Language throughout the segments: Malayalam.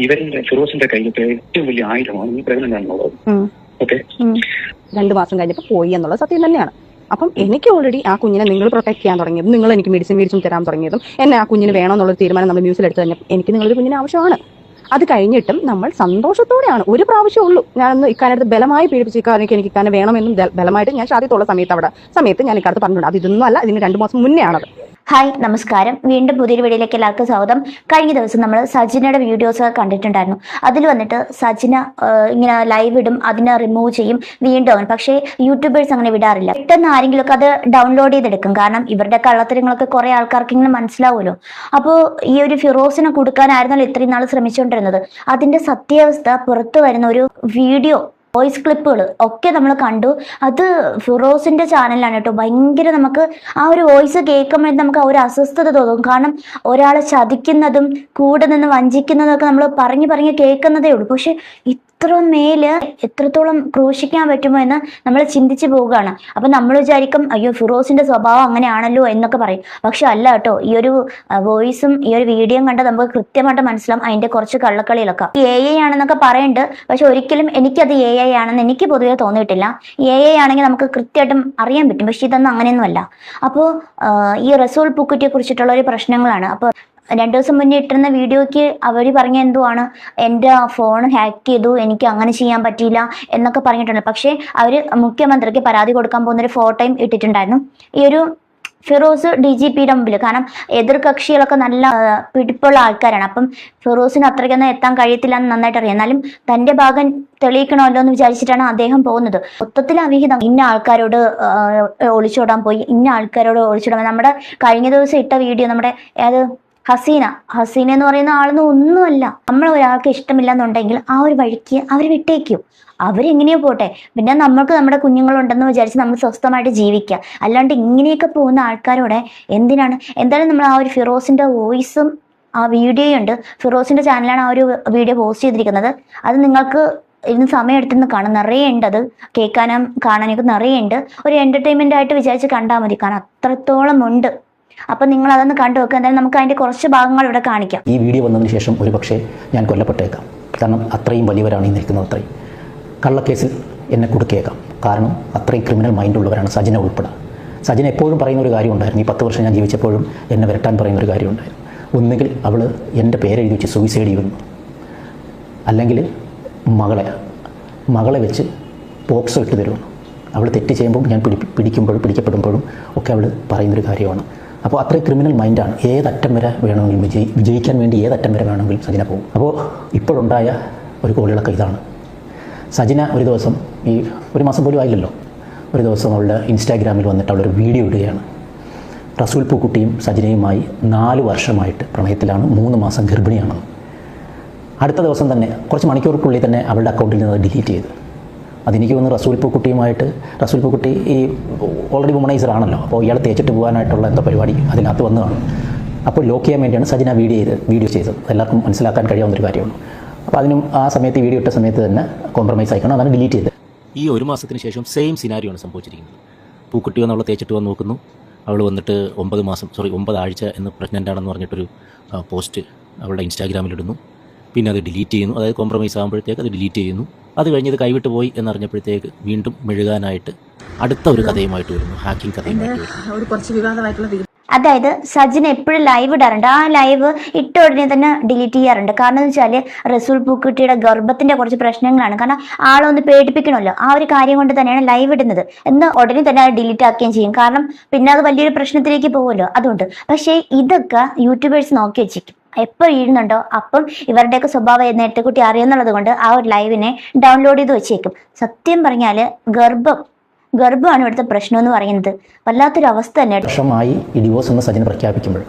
ഇവരുടെ ഫിറോസിന്റെ കയ്യിലത്തെ ഏറ്റവും വലിയ ആയുധമാണ് ഈ പ്രകടനം എന്നുള്ളത്. ഓക്കെ, 2 മാസം കഴിഞ്ഞപ്പോൾ പോയി എന്നുള്ളത് സത്യം തന്നെയാണ്. അപ്പം എനിക്ക് ഓൾറെഡി ആ കുഞ്ഞിനെ നിങ്ങൾ പ്രൊട്ടക്ട് ചെയ്യാൻ തുടങ്ങിയതും, നിങ്ങൾ എനിക്ക് മെഡിസിൻ തരാൻ തുടങ്ങിയതും, എന്നെ ആ കുഞ്ഞിന് വേണമെന്നുള്ളൊരു തീരുമാനം നമ്മൾ ന്യൂസിലെടുത്ത് തന്നെ എനിക്ക് നിങ്ങളൊരു കുഞ്ഞിന് ആവശ്യമാണ്. അത് കഴിഞ്ഞിട്ടും നമ്മൾ സന്തോഷത്തോടെയാണ്, ഒരു പ്രാവശ്യം ഉള്ളൂ ഞാനൊന്ന് ഇക്കാനടുത്ത് ബലമായി പീഡിപ്പിച്ച് എനിക്ക് ഇക്കാനെ വേണമെന്നും ബലമായിട്ട് ഞാൻ ഷാദിത്തുള്ള സമയത്ത് ഞാൻ ഇക്കാലത്ത് പറഞ്ഞിട്ടുണ്ട്. അത് ഇതൊന്നും അല്ല, ഇതിന് 2 മാസം മുന്നേ ആണത്. ഹായ്, നമസ്കാരം. വീണ്ടും പുതിയൊരു വീഡിയോയിലേക്ക് എല്ലാവർക്കും സ്വാഗതം. കഴിഞ്ഞ ദിവസം നമ്മൾ സജിനയുടെ വീഡിയോസ് കണ്ടിട്ടുണ്ടായിരുന്നു. അതിൽ വന്നിട്ട് സജിന ഇങ്ങനെ ലൈവ് ഇടും, അതിനെ റിമൂവ് ചെയ്യും, വീണ്ടും അങ്ങനെ. പക്ഷേ യൂട്യൂബേഴ്സ് അങ്ങനെ വിടാറില്ല. പെട്ടെന്ന് ആരെങ്കിലുമൊക്കെ അത് ഡൗൺലോഡ് ചെയ്തെടുക്കും. കാരണം ഇവരുടെ കള്ളത്തരങ്ങളൊക്കെ കുറെ ആൾക്കാർക്കെങ്കിലും മനസ്സിലാവുമല്ലോ. അപ്പോൾ ഈ ഒരു ഫിറോസിനെ കൊടുക്കാനായിരുന്നല്ലോ ഇത്രയും നാൾ ശ്രമിച്ചുകൊണ്ടിരുന്നത്. അതിന്റെ സത്യാവസ്ഥ പുറത്തു വരുന്ന ഒരു വീഡിയോ, വോയിസ് ക്ലിപ്പുകൾ ഒക്കെ നമ്മൾ കണ്ടു. അത് ഫിറോസിന്റെ ചാനലാണ് കേട്ടോ. ഭയങ്കര നമുക്ക് ആ ഒരു വോയിസ് കേൾക്കുമ്പോൾ നമുക്ക് ആ ഒരു അസ്വസ്ഥത തോന്നും. കാരണം ഒരാളെ ചതിക്കുന്നതും കൂടെ നിന്ന് വഞ്ചിക്കുന്നതും ഒക്കെ നമ്മൾ പറഞ്ഞ് കേൾക്കുന്നതേ ഉള്ളൂ. പക്ഷെ ഇത്ര മേല് എത്രത്തോളം ക്രൂശിക്കാൻ പറ്റുമോ എന്ന് നമ്മൾ ചിന്തിച്ചു പോവുകയാണ്. അപ്പൊ നമ്മൾ വിചാരിക്കും അയ്യോ ഫിറോസിന്റെ സ്വഭാവം അങ്ങനെയാണല്ലോ എന്നൊക്കെ പറയും. പക്ഷെ അല്ല കേട്ടോ. ഈ ഒരു വോയിസും ഈ ഒരു വീഡിയോയും കണ്ട നമുക്ക് കൃത്യമായിട്ട് മനസ്സിലാവും അതിന്റെ കുറച്ച് കള്ളക്കളികളൊക്കെ. AI ആണെന്നൊക്കെ പറയുന്നുണ്ട്. പക്ഷെ ഒരിക്കലും എനിക്കത് AI ആണെന്ന് എനിക്ക് പൊതുവെ തോന്നിയിട്ടില്ല. AI ആണെങ്കിൽ നമുക്ക് കൃത്യമായിട്ടും അറിയാൻ പറ്റും. പക്ഷെ ഇതൊന്നും അങ്ങനെയൊന്നുമല്ല. അപ്പോൾ ഈ റസൂൽ പൂക്കുറ്റിയെ കുറിച്ചിട്ടുള്ള ഒരു പ്രശ്നങ്ങളാണ്. അപ്പോൾ 2 ദിവസം മുന്നേ ഇട്ടിരുന്ന വീഡിയോയ്ക്ക് അവർ പറഞ്ഞ എന്തുവാണ്, എൻ്റെ ഫോൺ ഹാക്ക് ചെയ്തു, എനിക്ക് അങ്ങനെ ചെയ്യാൻ പറ്റിയില്ല എന്നൊക്കെ പറഞ്ഞിട്ടുണ്ട്. പക്ഷേ അവർ മുഖ്യമന്ത്രിക്ക് പരാതി കൊടുക്കാൻ പോകുന്നൊരു ഫോട്ടോയും ഇട്ടിട്ടുണ്ടായിരുന്നു. ഈ ഒരു ഫിറോസ് DGPയുടെ മുമ്പിൽ. കാരണം എതിർ കക്ഷികളൊക്കെ നല്ല പിടിപ്പുള്ള ആൾക്കാരാണ്. അപ്പം ഫിറോസിന് അത്രയ്ക്കൊന്നും എത്താൻ കഴിയത്തില്ല എന്ന് നന്നായിട്ട് അറിയാം. എന്നാലും തന്റെ ഭാഗം തെളിയിക്കണമല്ലോ എന്ന് വിചാരിച്ചിട്ടാണ് അദ്ദേഹം പോകുന്നത്. മൊത്തത്തിൽ അവിഹിതം. ഇന്ന ആൾക്കാരോട് ഒളിച്ചോടാൻ പോയി, ഇന്ന ആൾക്കാരോട് ഒളിച്ചോടാൻ. നമ്മുടെ കഴിഞ്ഞ ദിവസം ഇട്ട വീഡിയോ, നമ്മുടെ ഹസീന എന്ന് പറയുന്ന ആളൊന്നും ഒന്നുമല്ല. നമ്മൾ ഒരാൾക്ക് ഇഷ്ടമില്ലെന്നുണ്ടെങ്കിൽ ആ ഒരു വഴിക്ക് അവർ വിട്ടേക്കും. അവരെങ്ങനെയോ പോട്ടെ. പിന്നെ നമ്മൾക്ക് നമ്മുടെ കുഞ്ഞുങ്ങളുണ്ടെന്ന് വിചാരിച്ച് നമ്മൾ സ്വസ്ഥമായിട്ട് ജീവിക്കുക. അല്ലാണ്ട് ഇങ്ങനെയൊക്കെ പോകുന്ന ആൾക്കാരോടെ എന്തിനാണ്? എന്തായാലും നമ്മൾ ആ ഒരു ഫിറോസിന്റെ വോയിസും ആ വീഡിയോയും ഉണ്ട്. ഫിറോസിന്റെ ചാനലാണ് ആ ഒരു വീഡിയോ പോസ്റ്റ് ചെയ്തിരിക്കുന്നത്. അത് നിങ്ങൾക്ക് ഇതിന് സമയം എടുത്തെന്ന് കാണാം. നിറയെ ഉണ്ട്, അത് കേൾക്കാനും കാണാനൊക്കെ നിറയെ ഉണ്ട്. ഒരു എന്റർടൈൻമെന്റ് ആയിട്ട് വിചാരിച്ച് കണ്ടാൽ മതി. കാരണം അത്രത്തോളം ഉണ്ട്. അപ്പൊ നിങ്ങൾ അതൊന്ന് കണ്ടു വെക്കുക. എന്തായാലും നമുക്ക് അതിന്റെ കുറച്ച് ഭാഗങ്ങൾ ഇവിടെ കാണിക്കാം. ഈ വീഡിയോ വന്നതിന് ശേഷം ഒരുപക്ഷെ ഞാൻ കൊല്ലപ്പെട്ടേക്കാം. കാരണം അത്രയും വലിയവരാണ് ഈ നിൽക്കുന്നത്. അത്രയും കള്ളക്കേസിൽ എന്നെ കൊടുക്കേക്കാം. കാരണം അത്രയും ക്രിമിനൽ മൈൻഡുള്ളവരാണ് സജിന ഉൾപ്പെടെ. സജിന എപ്പോഴും പറയുന്ന ഒരു കാര്യം ഉണ്ടായിരുന്നു. ഈ 10 വർഷം ഞാൻ ജീവിച്ചപ്പോഴും എന്നെ വരട്ടാൻ പറയുന്ന ഒരു കാര്യം ഉണ്ടായിരുന്നു. ഒന്നുകിൽ അവൾ എൻ്റെ പേരെഴുതി വെച്ച് സൂയിസൈഡ് ചെയ്യുന്നു, അല്ലെങ്കിൽ മകളെ വെച്ച് പോക്സോ ഇട്ട് തരുന്നു. അവൾ തെറ്റ് ചെയ്യുമ്പോൾ ഞാൻ പിടിക്കപ്പെടുമ്പോഴും ഒക്കെ അവൾ പറയുന്നൊരു കാര്യമാണ്. അപ്പോൾ അത്രയും ക്രിമിനൽ മൈൻഡാണ്. ഏതറ്റം വരെ വേണമെങ്കിലും വിജയിക്കാൻ വേണ്ടി ഏതറ്റം വരെ വേണമെങ്കിലും സജിന പോകും. അപ്പോൾ ഇപ്പോഴുണ്ടായ ഒരു കോളിളക്കം ഇതാണ്. സജിന ഒരു ദിവസം, ഈ 1 മാസം പോലും ആയില്ലല്ലോ, ഒരു ദിവസം അവളുടെ ഇൻസ്റ്റാഗ്രാമിൽ വന്നിട്ട് അവളൊരു വീഡിയോ ഇടുകയാണ്. റസൂൽ പൂക്കുട്ടിയും സജിനയുമായി 4 വർഷമായിട്ട് പ്രണയത്തിലാണ്, 3 മാസം ഗർഭിണിയാണെന്ന്. അടുത്ത ദിവസം തന്നെ, കുറച്ച് മണിക്കൂർക്കുള്ളിൽ തന്നെ അവളുടെ അക്കൗണ്ടിൽ നിന്ന് അത് ഡിലീറ്റ് ചെയ്തു. അതെനിക്ക് തോന്നുന്നു റസൂൽ പൂക്കുട്ടി ഈ ഓൾറെഡി വുമണൈസർ ആണല്ലോ. അപ്പോൾ ഇയാൾ തേച്ചിട്ട് പോകാനായിട്ടുള്ള എന്തോ പരിപാടി അതിനകത്ത് വന്നു കാണും. അപ്പോൾ ലോക്ക് ചെയ്യാൻ വേണ്ടിയാണ് സജിന വീഡിയോ ചെയ്തത്. എല്ലാവർക്കും മനസ്സിലാക്കാൻ കഴിയാവുന്നൊരു കാര്യമാണ്. അപ്പോൾ അതിനും ആ സമയത്ത് വീഡിയോ ഇട്ട സമയത്ത് തന്നെ കോംപ്രമൈസ് ആയിക്കണം, അതാണ് ഡിലീറ്റ് ചെയ്തത്. ഈ 1 മാസത്തിന് ശേഷം സെയിം സിനാരിയാണ് സംഭവിച്ചിരിക്കുന്നത്. പൂക്കുട്ടി വന്ന് അവളെ തേച്ചിട്ട് വന്ന് നോക്കുന്നു. അവൾ വന്നിട്ട് 9 ആഴ്ച എന്ന് പ്രഗ്നൻ്റ് ആണെന്ന് പറഞ്ഞിട്ടൊരു പോസ്റ്റ് അവളുടെ ഇൻസ്റ്റാഗ്രാമിലിടുന്നു. പിന്നെ അത് ഡിലീറ്റ് ചെയ്യുന്നു. അതായത് കോംപ്രമൈസ് ആകുമ്പോഴത്തേക്ക് അത് ഡിലീറ്റ് ചെയ്യുന്നു. അത് കഴിഞ്ഞ് ഇത് കൈവിട്ട് പോയി എന്നറിഞ്ഞപ്പോഴത്തേക്ക് വീണ്ടും മെഴുകാനായിട്ട് അടുത്ത ഒരു കഥയുമായിട്ട് വരുന്നു, ഹാക്കിംഗ് കഥയുമായിട്ട് വരുന്നു. അതായത് സജിന എപ്പോഴും ലൈവ് ഇടാറുണ്ട്. ആ ലൈവ് ഇട്ട ഉടനെ തന്നെ ഡിലീറ്റ് ചെയ്യാറുണ്ട്. കാരണം എന്ന് വെച്ചാൽ റസൂൽ പൂക്കുട്ടിയുടെ ഗർഭത്തിന്റെ കുറച്ച് പ്രശ്നങ്ങളാണ്. കാരണം ആളൊന്ന് പേടിപ്പിക്കണമല്ലോ, ആ ഒരു കാര്യം കൊണ്ട് തന്നെയാണ് ലൈവ് ഇടുന്നത്. എന്ന് ഉടനെ തന്നെ അത് ഡിലീറ്റ് ആക്കുകയും ചെയ്യും. കാരണം പിന്നെ അത് വലിയൊരു പ്രശ്നത്തിലേക്ക് പോകുമല്ലോ, അതുകൊണ്ട്. പക്ഷേ ഇതൊക്കെ യൂട്യൂബേഴ്സ് നോക്കി വെച്ചിരിക്കും. എപ്പോൾ വീഴുന്നുണ്ടോ അപ്പം ഇവരുടെയൊക്കെ സ്വഭാവം നേരത്തെക്കുട്ടി അറിയുന്നുള്ളത് കൊണ്ട് ആ ഒരു ലൈവിനെ ഡൗൺലോഡ് ചെയ്ത് വെച്ചേക്കും. സത്യം പറഞ്ഞാൽ ഗർഭമാണ് ഇവിടുത്തെ പ്രശ്നം എന്ന് പറയുന്നത്. വല്ലാത്തൊരു അവസ്ഥ തന്നെ. വർഷമായി ഈ ഡിവോഴ്സ് എന്ന് സജിന പ്രഖ്യാപിക്കുമ്പോൾ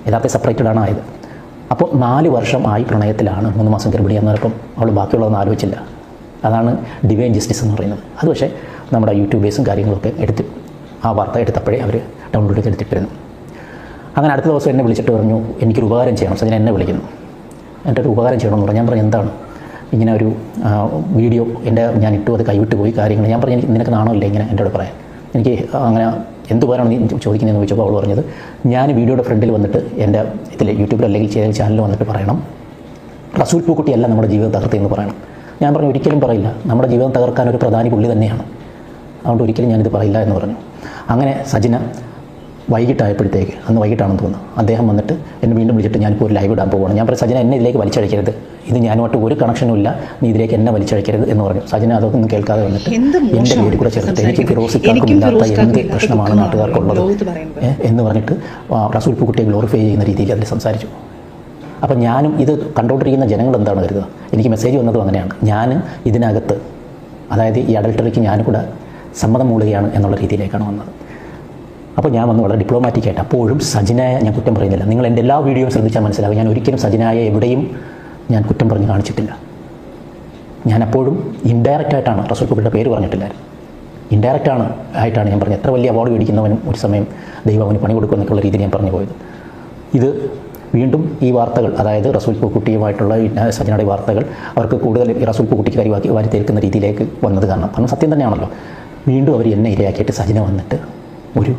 യഥാർത്ഥ സെപ്പറേറ്റഡ് ആണ് ആയത്. അപ്പോൾ 4 വർഷമായി പ്രണയത്തിലാണ്, 3 മാസം ഗർഭിണിയാന്ന് പറഞ്ഞപ്പം അവൾ ബാക്കിയുള്ളതൊന്നും ആലോചിച്ചില്ല. അതാണ് ഡിവൈൻ ജസ്റ്റിസ് എന്ന് പറയുന്നത്. അത് പക്ഷേ നമ്മുടെ യൂട്യൂബേഴ്സും കാര്യങ്ങളൊക്കെ ആ വാർത്ത എടുത്തപ്പോഴേ അവർ ഡൗൺലോഡ് ചെയ്തെടുത്തിട്ടിരുന്നു. അങ്ങനെ അടുത്ത ദിവസം എന്നെ വിളിച്ചിട്ട് പറഞ്ഞു എനിക്കൊരു ഉപകാരം ചെയ്യണം. സജിന എന്നെ വിളിക്കുന്നു. എൻ്റെ ഒരു ഉപകാരം ചെയ്യണമെന്ന് പറഞ്ഞു. ഞാൻ പറഞ്ഞു എന്താണ്? ഇങ്ങനെ ഒരു വീഡിയോ ഞാൻ ഇട്ടു, അത് കൈവിട്ട് പോയി കാര്യങ്ങൾ. ഞാൻ പറഞ്ഞു നിനക്ക് നാണമില്ല ഇങ്ങനെ എന്നോട് പറയാൻ. എനിക്ക് അങ്ങനെ എന്ത് ഉപകാരമാണ് നീ ചോദിക്കുന്നതെന്ന് ചോദിച്ചപ്പോൾ അവൾ പറഞ്ഞത് ഞാൻ വീഡിയോയുടെ ഫ്രണ്ടിൽ വന്നിട്ട് എൻ്റെ യൂട്യൂബിൽ അല്ലെങ്കിൽ ചാനലിൽ വന്നിട്ട് പറയണം റസൂൽ പൂക്കുട്ടിയല്ല നമ്മുടെ ജീവിതം തകർത്തിയെന്ന് പറയണം. ഞാൻ പറഞ്ഞു ഒരിക്കലും പറയില്ല, നമ്മുടെ ജീവിതം തകർക്കാൻ ഒരു പ്രധാനി പുള്ളി തന്നെയാണ്, അതുകൊണ്ട് ഒരിക്കലും ഞാനിത് പറയില്ല എന്ന് പറഞ്ഞു. അങ്ങനെ സജിന വൈകിട്ടായപ്പോഴത്തേക്ക്, അന്ന് വൈകിട്ടാണെന്ന് തോന്നുന്നു, അദ്ദേഹം വന്നിട്ട് എന്നെ വീണ്ടും വിളിച്ചിട്ട് ഞാനിപ്പോൾ ഒരു ലൈവ് ഇടാൻ പോവുകയാണ്. ഞാൻ പറഞ്ഞു സജിന എന്നെ ഇതിലേക്ക് വലിച്ചഴിക്കരുത്, ഇത് ഞാനുമായിട്ട് ഒരു കണക്ഷനും ഇല്ല, നീ ഇതിലേക്ക് എന്നെ വലിച്ചഴിക്കരുത് എന്ന് പറഞ്ഞു. സജിന അതൊന്നും കേൾക്കാതെ വന്നിട്ട് എൻ്റെ പേര് കൂടെ ചേർത്തിട്ട് എനിക്ക് ഫിറോസിക്കാർക്കും ഇല്ലാത്ത എന്ത് പ്രശ്നമാണ് നാട്ടുകാർക്കുള്ളത് എന്ന് പറഞ്ഞിട്ട് റസൂൽ പൂക്കുട്ടിയെ ഗ്ലോറിഫൈ ചെയ്യുന്ന രീതിയിൽ അതിൽ സംസാരിച്ചു. അപ്പം ഞാനും ഇത് കണ്ടുകൊണ്ടിരിക്കുന്ന ജനങ്ങൾ എന്താണ് കരുതുക, എനിക്ക് മെസ്സേജ് വന്നതും അങ്ങനെയാണ്, ഞാൻ ഇതിനകത്ത് അതായത് ഈ അഡൾട്ടറിക്ക് ഞാനും കൂടെ സമ്മതം മൂളുകയാണ് എന്നുള്ള രീതിയിലേക്കാണ് വന്നത്. അപ്പോൾ ഞാൻ വന്ന് വളരെ ഡിപ്ലോമാറ്റിക്കായിട്ട്, അപ്പോഴും സജിനയെ ഞാൻ കുറ്റം പറയുന്നില്ല. നിങ്ങൾ എൻ്റെ എല്ലാ വീഡിയോയും ശ്രദ്ധിച്ചാൽ മനസ്സിലാവും, ഞാൻ ഒരിക്കലും സജിനയെ എവിടെയും ഞാൻ കുറ്റം പറഞ്ഞ് കാണിച്ചിട്ടില്ല. ഞാൻ അപ്പോഴും ഇൻഡയറക്റ്റായിട്ടാണ്, റസൂൽ പൂക്കുട്ടിയുടെ പേര് പറഞ്ഞിട്ടില്ലായിരുന്നു, ഇൻഡയറക്റ്റാണ് ആയിട്ടാണ് ഞാൻ പറഞ്ഞത്. എത്ര വലിയ അവാർഡ് മേടിക്കുന്നവനും ഒരു സമയം ദൈവം അവന് പണി കൊടുക്കും എന്നൊക്കെയുള്ള രീതിയിൽ ഞാൻ പറഞ്ഞു പോയത്. ഇത് വീണ്ടും ഈ വാർത്തകൾ, അതായത് റസൂൽ പൂക്കുട്ടിയുമായിട്ടുള്ള സജിനയുടെ വാർത്തകൾ അവർക്ക് കൂടുതൽ റസൂൽ പൂക്കുട്ടിക്ക് വാരി തീർക്കുന്ന രീതിയിലേക്ക് വന്നത് കാരണം സത്യം തന്നെയാണല്ലോ. വീണ്ടും അവർ എന്നെ ഇരയാക്കിയിട്ട് സജിന വന്നിട്ട് ഒരു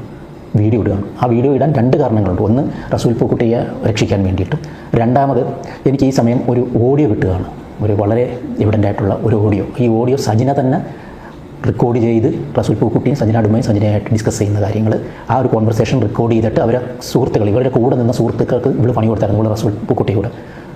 വീഡിയോ ഇടുകയാണ്. ആ വീഡിയോ ഇടാൻ രണ്ട് കാരണങ്ങളുണ്ട്. ഒന്ന്, റസൂൽ പൂക്കുട്ടിയെ രക്ഷിക്കാൻ വേണ്ടിയിട്ട്. രണ്ടാമത്, എനിക്ക് ഈ സമയം ഒരു ഓഡിയോ കിട്ടുകയാണ്, ഒരു വളരെ എവിഡൻ്റ് ആയിട്ടുള്ള ഒരു ഓഡിയോ. ഈ ഓഡിയോ സജിന തന്നെ റെക്കോർഡ് ചെയ്ത് റസൂൽ പൂക്കുട്ടിയും സജിനയുമായി സജിനയായിട്ട് ഡിസ്കസ് ചെയ്യുന്ന കാര്യങ്ങൾ, ആ ഒരു കോൺവെർസേഷൻ റെക്കോർഡ് ചെയ്തിട്ട് അവരെ സുഹൃത്തുക്കൾ, ഇവരുടെ കൂടെ നിന്ന സുഹൃത്തുക്കൾക്ക് ഇവിടെ പണി കൊടുത്തായിരുന്നു, ഇവിടെ റസൂൽ പൂക്കുട്ടിയോട്.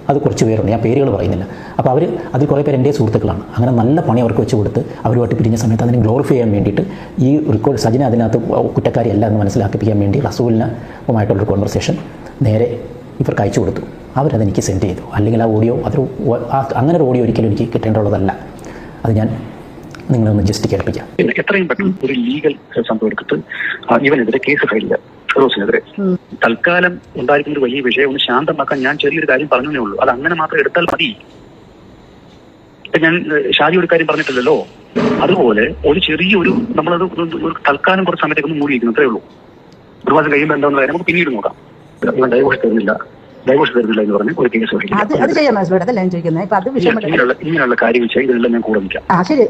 അത് കുറച്ച് പേരുണ്ട്, ഞാൻ പേരുകൾ പറയുന്നില്ല. അപ്പോൾ അവർ അതിൽ കുറേ പേര് എൻ്റെ സുഹൃത്തുക്കളാണ്. അങ്ങനെ നല്ല പണി അവർക്ക് വെച്ച് കൊടുത്ത് അവരുമായിട്ട് പിരിഞ്ഞ സമയത്ത് അതിനെ ഗ്ലോറിഫൈ ചെയ്യാൻ വേണ്ടിയിട്ട് ഈ റെക്കോർഡ് സജിന അതിനകത്ത് കുറ്റക്കാരിയല്ല എന്ന് മനസ്സിലാക്കിപ്പിക്കാൻ വേണ്ടി റസൂലിനുമായിട്ടുള്ളൊരു കോൺവെർസേഷൻ നേരെ ഇവർക്ക് അയച്ചു കൊടുത്തു. അവരതെനിക്ക് സെൻഡ് ചെയ്തു. അല്ലെങ്കിൽ ആ ഓഡിയോ അങ്ങനെ ഒരു ഓഡിയോ ഒരിക്കലും എനിക്ക് കിട്ടേണ്ടതുള്ളതല്ല. അത് ഞാൻ നിങ്ങളൊന്ന് ജസ്റ്റ് കേൾപ്പിക്കാം. എത്രയും പെട്ടെന്ന് ഒരു ലീഗൽ സംഭവം എടുത്തിട്ട് ഇവനെതിരെ കേസ് ഫയൽ ചെയ്യുക, ഫിറോസിനെതിരെ. തൽക്കാലം ഉണ്ടായിരിക്കുന്ന ഒരു വലിയ വിഷയം ഒന്ന് ശാന്തമാക്കാൻ ഞാൻ ചെറിയൊരു കാര്യം പറഞ്ഞേ ഉള്ളൂ. അത് അങ്ങനെ മാത്രം എടുത്താൽ മതി. ഞാൻ ഷാജി ഒരു കാര്യം പറഞ്ഞിട്ടില്ലല്ലോ, അതുപോലെ ഒരു ചെറിയൊരു നമ്മളത് ഒരു തൽക്കാലം കുറച്ച് സമയത്തേക്ക് ഒന്ന് മൂടിയിരിക്കുന്നു, അത്രേ ഉള്ളൂ. ഒരു മാസം കഴിയുമ്പോൾ എന്താണെന്ന് കാര്യം നമുക്ക് പിന്നീട് നോക്കാം. ഇവൻ ഡൈവോഴ്സ് തരുന്നില്ല എന്ന് പറഞ്ഞ് ഒരു കേസ് ഇങ്ങനെയുള്ള കാര്യം വെച്ചാൽ ഇതെല്ലാം ഞാൻ കൂടെ നിൽക്കാം.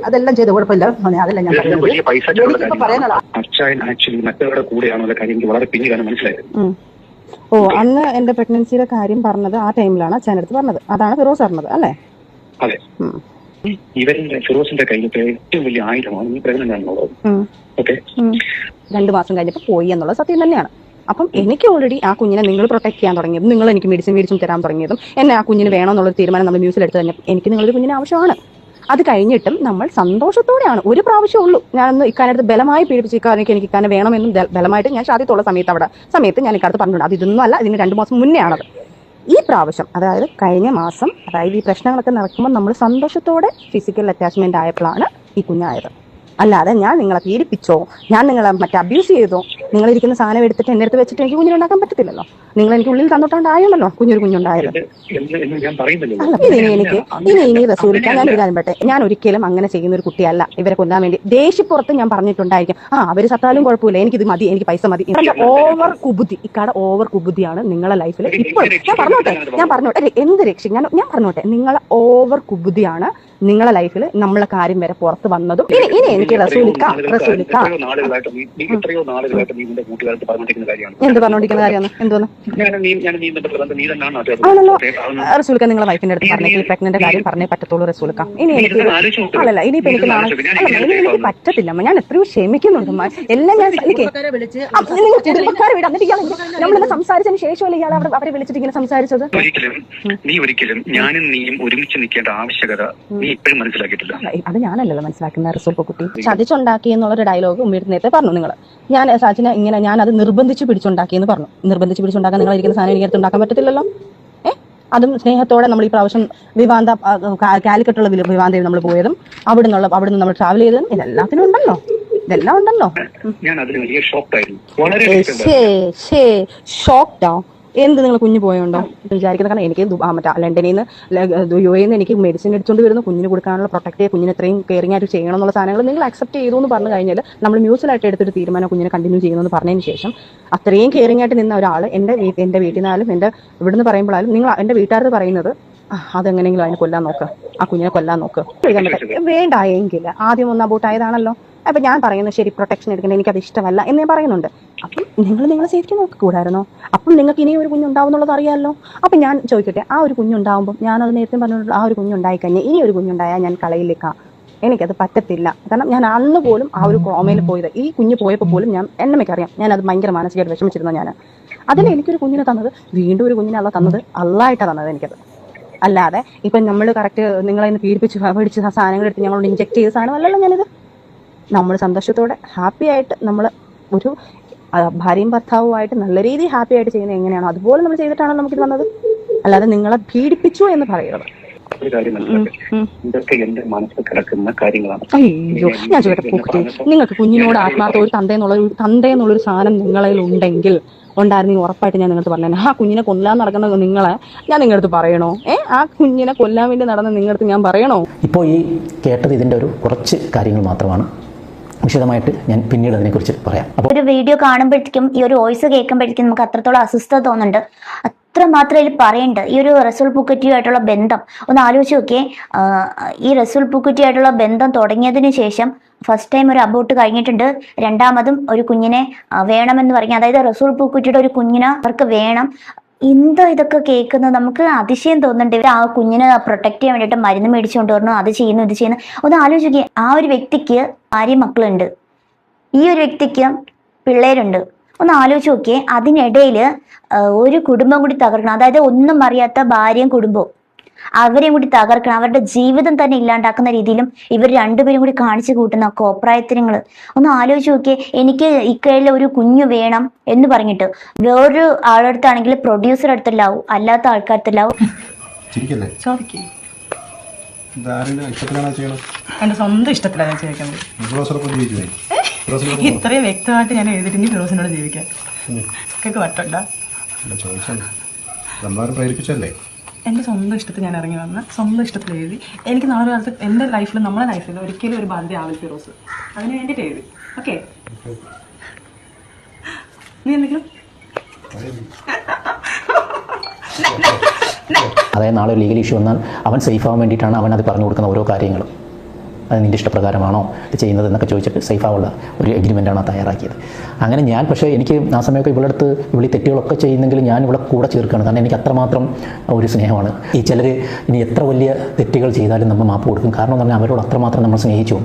അതെല്ലാം ചെയ്ത് കുഴപ്പമില്ല, അതെല്ലാം ഞാൻ വലിയ പൈസ അച്ഛൻ ആക്ച്വലി മറ്റവരുടെ കൂടെയാണുള്ള കാര്യം എനിക്ക് വളരെ പിന്നീടാണ് മനസ്സിലായത്. ഓ, അന്ന് എന്റെ പ്രഗ്നൻസിയുടെ കാര്യം പറഞ്ഞത് ആ ടൈമിലാണ് അച്ഛനടുത്ത് പറഞ്ഞത്. അതാണ് ഫിറോസ് പറഞ്ഞത് അല്ലേ? അതെ. ഇവരുടെ ഫിറോസിന്റെ കയ്യിലത്തെ ഏറ്റവും വലിയ ആയുധമാണ് നീ പ്രഗ്നന്റ് ആണെന്നുള്ളത്. ഓക്കെ, 2 മാസം കഴിഞ്ഞപ്പോൾ പോയി എന്നുള്ളത് സത്യം തന്നെയാണ്. അപ്പം എനിക്ക് ഓൾറെഡി ആ കുഞ്ഞിനെ നിങ്ങൾ പ്രൊട്ടക്ട് ചെയ്യാൻ തുടങ്ങിയതും, നിങ്ങൾ എനിക്ക് മെഡിസിൻ തരാൻ തുടങ്ങിയതും, എന്നെ ആ കുഞ്ഞിന് വേണമെന്നുള്ള തീരുമാനം നമ്മൾ ന്യൂസിൽ എടുത്ത് കഴിഞ്ഞപ്പോൾ എനിക്ക് നിങ്ങളൊരു കുഞ്ഞിന് ആവശ്യമാണ്. അത് കഴിഞ്ഞിട്ടും നമ്മൾ സന്തോഷത്തോടെയാണ്, ഒരു പ്രാവശ്യം ഉള്ളൂ ഞാനൊന്ന് ഇക്കാനടുത്ത് ബലമായി പീഡിപ്പിച്ച് എനിക്ക് ഇക്കാനെ വേണമെന്നും ബലമായിട്ട് ഞാൻ ഷാദിത്തുള്ള സമയത്ത് ഞാൻ ഇക്കാലത്ത് പറഞ്ഞിട്ടുണ്ട്. അത് ഇതൊന്നും അല്ല, ഇതിന് 2 മാസം മുന്നേ ആണത്. ഈ പ്രാവശ്യം, അതായത് കഴിഞ്ഞ മാസം, അതായത് ഈ പ്രശ്നങ്ങളൊക്കെ നടക്കുമ്പോൾ നമ്മൾ സന്തോഷത്തോടെ ഫിസിക്കൽ അറ്റാച്ച്മെന്റ് ആയപ്പോഴാണ് ഈ കുഞ്ഞായത്. അല്ലാതെ ഞാൻ നിങ്ങളെ പീഡിപ്പിച്ചോ, ഞാൻ നിങ്ങളെ അബ്യൂസ് ചെയ്തോ, നിങ്ങളിരിക്കുന്ന സാധനം എടുത്തിട്ട് എൻ്റെ അടുത്ത് വെച്ചിട്ട് എനിക്ക് കുഞ്ഞിനുണ്ടാക്കാൻ പറ്റത്തില്ലല്ലോ. നിങ്ങൾ എനിക്ക് ഉള്ളിൽ തന്നിട്ടുണ്ടായല്ലോ കുഞ്ഞുണ്ടായത്. ഇനി റസൂലിക്കാൻ ഞാൻ ഒരു കാര്യം പറയട്ടെ, ഞാൻ ഒരിക്കലും അങ്ങനെ ചെയ്യുന്ന ഒരു കുട്ടിയല്ല. ഇവരെ കൊല്ലാൻ വേണ്ടി ദേഷ്യപ്പുറത്ത് ഞാൻ പറഞ്ഞിട്ടുണ്ടായിരിക്കും, അവര് സത്താലും കുഴപ്പമില്ല, എനിക്കിത് മതി, എനിക്ക് പൈസ മതി. ഓവർ കുബുദ്ധി, ഇക്കാടെ ഓവർ കുബുദ്ധിയാണ് നിങ്ങളെ ലൈഫിൽ ഇപ്പോൾ. ഞാൻ പറഞ്ഞോട്ടെ എന്ത് രക്ഷ ഞാൻ പറഞ്ഞോട്ടെ, നിങ്ങളെ ഓവർ കുബുദ്ധിയാണ് നിങ്ങളെ ലൈഫിൽ നമ്മളെ കാര്യം വരെ പുറത്ത് വന്നതും. ഇനി എനിക്ക് എന്ത് പറഞ്ഞോണ്ടിരിക്കുന്ന കാര്യമാണ് എന്തോന്ന് ആണല്ലോ റസൂൽക്ക, നിങ്ങളെ വൈഫിന്റെ അടുത്ത് പറഞ്ഞെങ്കിൽ പ്രഗ്നന്റ് കാര്യം പറഞ്ഞേ പറ്റത്തുള്ളൂ റസൂൽക്ക. ഇനി എനിക്ക് അല്ലല്ല, ഇനിയിപ്പോ എനിക്ക് പറ്റത്തില്ല. ഞാൻ എത്രയോ ക്ഷമിക്കുന്നുണ്ട്. എല്ലാം ഞാൻ കുടുംബക്കാരെ വിടാം. നമ്മളെല്ലാം സംസാരിച്ചതിന് ശേഷമല്ലേ ഇയാൾ അവരെ വിളിച്ചിട്ട് ഇങ്ങനെ സംസാരിച്ചത്? ഒരിക്കലും ഞാനും നീയും ഒരുമിച്ച് നിൽക്കേണ്ട ആവശ്യകത നീ ഇപ്പോഴും മനസ്സിലാക്കിയിട്ടില്ല. അത് ഞാനല്ലല്ലോ മനസ്സിലാക്കുന്ന റസൂൽ കുട്ടി. ചതിച്ചുണ്ടാക്കി എന്നുള്ളൊരു ഡയലോഗ് ഉമ്മീർ നേരത്തെ പറഞ്ഞു. നിങ്ങൾ ഞാൻ സജിന ഇങ്ങനെ ഞാൻ അത് നിർബന്ധിച്ച് പിടിച്ചുണ്ടാക്കിയെന്ന് പറഞ്ഞു. നിർബന്ധിച്ച് പിടിച്ചുണ്ടാക്കാൻ നിങ്ങൾ ഇരിക്കുന്ന സാധനം എനിക്ക് ഉണ്ടാക്കാൻ പറ്റത്തില്ലല്ലോ. അതും സ്നേഹത്തോടെ നമ്മൾ ഈ പ്രാവശ്യം കാലിക്കട്ടുള്ള വിവാന്തയിൽ നമ്മൾ പോയതും അവിടുന്ന് നമ്മൾ ട്രാവൽ ചെയ്തതും ഇതെല്ലാത്തിനും ഉണ്ടല്ലോ, ഇതെല്ലാം ഉണ്ടല്ലോ. ഷോക്ക്ഡോ എന്ത് നിങ്ങൾ കുഞ്ഞു പോയോണ്ടോ വിചാരിക്കുന്ന? കാരണം എനിക്ക് ലണ്ടനിൽ നിന്ന് UAE നിന്ന് എനിക്ക് മെഡിസിൻ എടുത്തുകൊണ്ട് വരുന്നു, കുഞ്ഞിന് കൊടുക്കാനുള്ള പ്രൊട്ടക്റ്റ്, കുഞ്ഞിന് എത്രയും കെയറിംഗ് ആയിട്ട് ചെയ്യണം എന്നുള്ള സാധനങ്ങൾ നിങ്ങൾ അക്സെപ്റ്റ് ചെയ്തു എന്ന് പറഞ്ഞു കഴിഞ്ഞാൽ നമ്മൾ മ്യൂച്വലായിട്ട് എടുത്തൊരു തീരുമാനം കുഞ്ഞിനെ കണ്ടിന്യൂ ചെയ്യണമെന്ന് പറഞ്ഞതിന് ശേഷം അത്രയും കെയറിംഗ് ആയിട്ട് നിന്ന ഒരാൾ എൻ്റെ വീട്ടിൽ നിന്നാലും എൻ്റെ ഇവിടുന്ന് പറയുമ്പോഴാലും നിങ്ങൾ എൻ്റെ വീട്ടുകാർക്ക് പറയുന്നത് അതെങ്ങനെയെങ്കിലും അതിനെ കൊല്ലാൻ നോക്ക്, ആ കുഞ്ഞിനെ കൊല്ലാൻ നോക്ക്. വേണ്ട എങ്കിൽ ആദ്യം ഒന്ന് അബോട്ടായതാണല്ലോ. അപ്പം ഞാൻ പറയുന്നത് ശരി, പ്രൊട്ടക്ഷൻ എടുക്കേണ്ടത് എനിക്കത് ഇഷ്ടമല്ല എന്ന് ഞാൻ പറയുന്നുണ്ട്. അപ്പം നിങ്ങളെ സേഫ്റ്റി നോക്കിക്കൂടായിരുന്നോ? അപ്പം നിങ്ങൾക്ക് ഇനി ഒരു കുഞ്ഞുണ്ടാവും എന്നുള്ളത് അറിയാമല്ലോ. അപ്പം ഞാൻ ചോദിക്കട്ടെ, ആ ഒരു കുഞ്ഞുണ്ടാവുമ്പോൾ ഞാനത് നേരത്തെ പറഞ്ഞിട്ടുള്ള ആ ഒരു കുഞ്ഞുണ്ടായിക്കഴിഞ്ഞാൽ ഇനി ഒരു കുഞ്ഞുണ്ടായാൽ ഞാൻ കളയിലേക്കാ? എനിക്കത് പറ്റത്തില്ല. കാരണം ഞാൻ അന്ന് പോലും ആ ഒരു കോമയിൽ പോയത്, ഈ കുഞ്ഞ് പോയപ്പോൾ പോലും എന്നെനിക്കറിയാം ഞാനത് ഭയങ്കര മാനസികമായിട്ട് വിഷമിച്ചിരുന്നു. ഞാൻ അതിൽ എനിക്കൊരു കുഞ്ഞിനെ തന്നത്, വീണ്ടും ഒരു കുഞ്ഞിനെ തന്നത് അള്ളായിട്ടാണ് തന്നത് എനിക്കത്. അല്ലാതെ ഇപ്പം നമ്മൾ കറക്റ്റ് നിങ്ങളെ പീഡിപ്പിച്ച് മേടിച്ച് സാധനങ്ങൾ എടുത്ത് ഞങ്ങളോട് ഇഞ്ചെക്ട് ചെയ്ത സാധനമല്ലല്ലോ ഞാനിത്. നമ്മൾ സന്തോഷത്തോടെ ഹാപ്പി ആയിട്ട് നമ്മൾ ഒരു ഭാര്യയും ഭർത്താവുമായിട്ട് നല്ല രീതിയിൽ ഹാപ്പി ആയിട്ട് ചെയ്യുന്നത് എങ്ങനെയാണോ അതുപോലെ നമ്മൾ ചെയ്തിട്ടാണോ നമുക്കിത് വന്നത്. അല്ലാതെ നിങ്ങളെ പീഡിപ്പിച്ചു എന്ന് പറയുന്നത്. ഒരു കാര്യം മനസ്സിലാക്കുക, ഇതൊക്കെ എന്റെ മനസ്സിൽ കിടക്കുന്ന കാര്യങ്ങളാണ്. അയ്യോ, ഞാൻ ചോദിക്കട്ടെ പൂക്കുട്ടി, നിങ്ങൾക്ക് കുഞ്ഞിനോട് ആത്മാർത്ഥ ഒരു തന്തയെന്നുള്ളൊരു സാധനം നിങ്ങളിൽ ഉണ്ടെങ്കിൽ ഉണ്ടായിരുന്നെങ്കിൽ ഉറപ്പായിട്ട് ഞാൻ നിങ്ങളടുത്ത് പറഞ്ഞു, ആ കുഞ്ഞിനെ കൊല്ലാൻ നടക്കുന്ന നിങ്ങളെ ഞാൻ നിങ്ങളടുത്ത് പറയണോ? ആ കുഞ്ഞിനെ കൊല്ലാൻ വേണ്ടി നടന്ന നിങ്ങളടുത്ത് ഞാൻ പറയണോ? ഇപ്പോൾ ഈ കേട്ടത് ഇതിൻ്റെ ഒരു കുറച്ച് കാര്യങ്ങൾ മാത്രമാണ്. വിശദമായിട്ട് ഞാൻ പിന്നീട് അതിനെക്കുറിച്ച് പറയാം. അപ്പോൾ ഒരു വീഡിയോ കാണുമ്പോഴത്തേക്കും ഈ ഒരു വോയിസ് കേൾക്കുമ്പോഴത്തേക്കും നമുക്ക് അത്രത്തോളം അസ്വസ്ഥത തോന്നുന്നുണ്ട്. അത്രമാത്രം ഇതിൽ പറയുന്നുണ്ട്. ഈ ഒരു റസൂൽ പൂക്കുറ്റിയുമായിട്ടുള്ള ബന്ധം ഒന്ന് ആലോചിച്ച് നോക്കിയേ. ഈ റസൂൽ പൂക്കുറ്റിയായിട്ടുള്ള ബന്ധം തുടങ്ങിയതിന് ശേഷം ഫസ്റ്റ് ടൈം ഒരു അബോട്ട് കഴിഞ്ഞിട്ടുണ്ട്, രണ്ടാമതും ഒരു കുഞ്ഞിനെ വേണമെന്ന് പറഞ്ഞു. അതായത് റസൂൽ പൂക്കുറ്റിയുടെ ഒരു കുഞ്ഞിനെ അവർക്ക് വേണം. എന്താ ഇതൊക്കെ കേൾക്കുന്നത്? നമുക്ക് അതിശയം തോന്നുന്നുണ്ട്. ഇവർ ആ കുഞ്ഞിനെ പ്രൊട്ടക്ട് ചെയ്യാൻ വേണ്ടിയിട്ട് മരുന്ന് മേടിച്ചുകൊണ്ട് വരണം, അത് ചെയ്യുന്നു ഇത് ചെയ്യുന്നു. ഒന്ന് ആലോചിക്കുക, ആ ഒരു വ്യക്തിക്ക് ഭാര്യ മക്കളുണ്ട്, ഈ ഒരു വ്യക്തിക്ക് പിള്ളേരുണ്ട്. ഒന്ന് ആലോചിച്ച് നോക്കിയേ. അതിനിടയിൽ ഒരു കുടുംബം കൂടി തകർക്കണം. അതായത് ഒന്നും അറിയാത്ത ഭാര്യയും കുടുംബവും അവരെയും കൂടി തകർക്കണം. അവരുടെ ജീവിതം തന്നെ ഇല്ലാണ്ടാക്കുന്ന രീതിയിലും ഇവർ രണ്ടുപേരും കൂടി കാണിച്ചു കൂട്ടുന്ന കോപ്രായത്തിനങ്ങൾ ഒന്ന് ആലോചിച്ച് നോക്കിയേ. എനിക്ക് ഇക്കയിൽ ഒരു കുഞ്ഞു വേണം എന്ന് പറഞ്ഞിട്ട് വേറൊരു ആളടുത്താണെങ്കിൽ പ്രൊഡ്യൂസർ അടുത്തല്ലാവും, അല്ലാത്ത ആൾക്കാരത്തല്ലാവും. എന്റെ സ്വന്തം ഇഷ്ടത്തിലാണ് ചോദിക്കുന്നത്. ഇത്രയും വ്യക്തമായിട്ട് ഞാൻ എഴുതിയിട്ട് ഫിറോസിനോട് ജീവിക്കാൻ വട്ടണ്ട. എൻ്റെ സ്വന്തം ഇഷ്ടത്തിൽ ഞാൻ ഇറങ്ങി വന്ന് സ്വന്തം ഇഷ്ടത്തിൽ എഴുതി. എനിക്ക് നാളെ കാലത്ത് എൻ്റെ ലൈഫിൽ നമ്മളെ ലൈഫിൽ ഒരിക്കലും ഒരു ബാധ്യത ആവില്ല ഫിറോസ്. അതിന് വേണ്ടിയിട്ട് എഴുതി. ഓക്കെ, നീ എന്തെങ്കിലും അതായത് നാളെ ഒരു ലീഗൽ ഇഷ്യൂ വന്നാൽ അവൻ സേഫ് ആവാൻ വേണ്ടിയിട്ടാണ് അവൻ അത് പറഞ്ഞു കൊടുക്കുന്ന ഓരോ കാര്യങ്ങളും. അത് നിൻ്റെ ഇഷ്ടപ്രകാരമാണോ ഇത് ചെയ്യുന്നത് എന്നൊക്കെ ചോദിച്ചിട്ട് സേഫ് ആവുള്ള ഒരു എഗ്രിമെൻ്റാണ് തയ്യാറാക്കിയത്. അങ്ങനെ ഞാൻ പക്ഷേ എനിക്ക് ആ സമയമൊക്കെ ഇവളടുത്ത് ഇവളി തെറ്റുകളൊക്കെ ചെയ്യുന്നെങ്കിൽ ഞാൻ ഇവിടെ കൂടെ ചേർക്കുകയാണ്. കാരണം എനിക്ക് അത്രമാത്രം ഒരു സ്നേഹമാണ്. ഈ ചിലർ ഇനി എത്ര വലിയ തെറ്റുകൾ ചെയ്താലും നമ്മൾ മാപ്പ് കൊടുക്കും. കാരണം എന്ന് പറഞ്ഞാൽ അവരോട് അത്രമാത്രം നമ്മൾ സ്നേഹിച്ചു.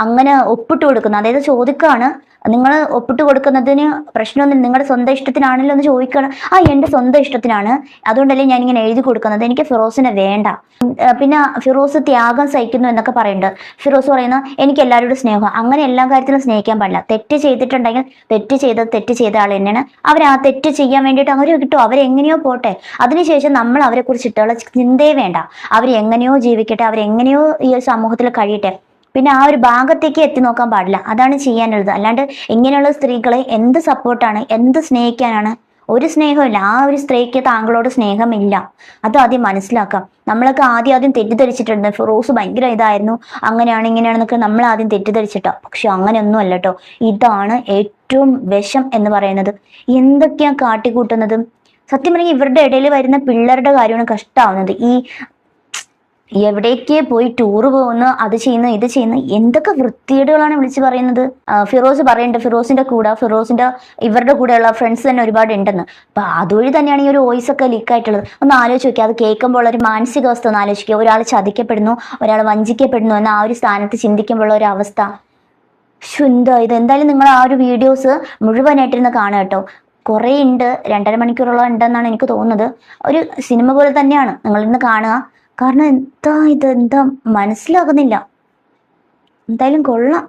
അങ്ങനെ ഒപ്പിട്ട് കൊടുക്കുന്നു. അതായത് ചോദിക്കുകയാണ്, നിങ്ങൾ ഒപ്പിട്ട് കൊടുക്കുന്നതിന് പ്രശ്നമൊന്നും നിങ്ങളുടെ സ്വന്തം ഇഷ്ടത്തിനാണല്ലോ എന്ന് ചോദിക്കുകയാണ്. എൻ്റെ സ്വന്തം ഇഷ്ടത്തിനാണ്, അതുകൊണ്ടല്ലേ ഞാൻ ഇങ്ങനെ എഴുതി കൊടുക്കുന്നത്, എനിക്ക് ഫിറോസിനെ വേണ്ട. പിന്നെ ഫിറോസ് ത്യാഗം സഹിക്കുന്നു എന്നൊക്കെ പറയുന്നുണ്ട്. ഫിറോസ് പറയുന്നു എനിക്ക് എല്ലാവരോടും സ്നേഹം. അങ്ങനെ എല്ലാ കാര്യത്തിലും സ്നേഹിക്കാൻ പാടില്ല. തെറ്റ് ചെയ്തിട്ടുണ്ടെങ്കിൽ തെറ്റ് ചെയ്ത ആൾ തന്നെയാണ്. അവർ ആ തെറ്റ് ചെയ്യാൻ വേണ്ടിയിട്ട് അവർ കിട്ടും, അവരെങ്ങനെയോ പോട്ടെ. അതിനുശേഷം നമ്മൾ അവരെ കുറിച്ചിട്ടുള്ള ചിന്തയെ വേണ്ട. അവരെങ്ങനെയോ ജീവിക്കട്ടെ, അവരെങ്ങനെയോ ഈ ഒരു സമൂഹത്തിൽ കഴിയട്ടെ. പിന്നെ ആ ഒരു ഭാഗത്തേക്ക് എത്തി നോക്കാൻ പാടില്ല. അതാണ് ചെയ്യാനുള്ളത്. അല്ലാണ്ട് ഇങ്ങനെയുള്ള സ്ത്രീകളെ എന്ത് സപ്പോർട്ടാണ്, എന്ത് സ്നേഹിക്കാനാണ്? ഒരു സ്നേഹമില്ല. ആ ഒരു സ്ത്രീക്ക് താങ്കളോട് സ്നേഹമില്ല. അത് ആദ്യം മനസ്സിലാക്കാം. നമ്മളൊക്കെ ആദ്യം തെറ്റിദ്ധരിച്ചിട്ടുണ്ട്. ഫിറോസ് ഭയങ്കര ഇതായിരുന്നു, അങ്ങനെയാണ് ഇങ്ങനെയാണെന്നൊക്കെ നമ്മൾ ആദ്യം തെറ്റിദ്ധരിച്ചിട്ടോ. പക്ഷെ അങ്ങനെയൊന്നും അല്ല കേട്ടോ. ഇതാണ് ഏറ്റവും വിഷം എന്ന് പറയുന്നത്. എന്തൊക്കെയാ കാട്ടിക്കൂട്ടുന്നത്? സത്യം പറഞ്ഞാൽ ഇവരുടെ ഇടയിൽ വരുന്ന പിള്ളേരുടെ കാര്യമാണ് കഷ്ടമാവുന്നത്. എവിടേക്ക് പോയി ടൂറ് പോകുന്നു, അത് ചെയ്യുന്നു, ഇത് ചെയ്യുന്നു, എന്തൊക്കെ വൃത്തികേടുകളാണ് വിളിച്ചു പറയുന്നത്. ഫിറോസ് പറയുന്നുണ്ട് ഫിറോസിന്റെ ഇവരുടെ കൂടെയുള്ള ഫ്രണ്ട്സ് തന്നെ ഒരുപാട് ഉണ്ടെന്ന്. അപ്പൊ അതുവഴി തന്നെയാണ് ഈ ഒരു വോയിസ് ഒക്കെ ലീക്ക് ആയിട്ടുള്ളത്. ഒന്ന് ആലോചിച്ച് നോക്കുക. അത് കേൾക്കുമ്പോൾ ഒരു മാനസികാവസ്ഥ ഒന്ന് ആലോചിക്കുക. ഒരാൾ ചതിക്കപ്പെടുന്നു, ഒരാൾ വഞ്ചിക്കപ്പെടുന്നു എന്ന ആ ഒരു സ്ഥാനത്ത് ചിന്തിക്കുമ്പോൾ ഒരു അവസ്ഥ. എന്താ ഇത്? എന്തായാലും നിങ്ങൾ ആ ഒരു വീഡിയോസ് മുഴുവനായിട്ടിരുന്ന് കാണുക കേട്ടോ. കുറേ ഉണ്ട്, 2.5 മണിക്കൂറോളം ഉണ്ടെന്നാണ് എനിക്ക് തോന്നുന്നത്. ഒരു സിനിമ പോലെ തന്നെയാണ്, നിങ്ങളിന്ന് കാണുക. കാരണം എന്താ മനസ്സിലാകുന്നില്ല. എന്തായാലും കൊള്ളാം.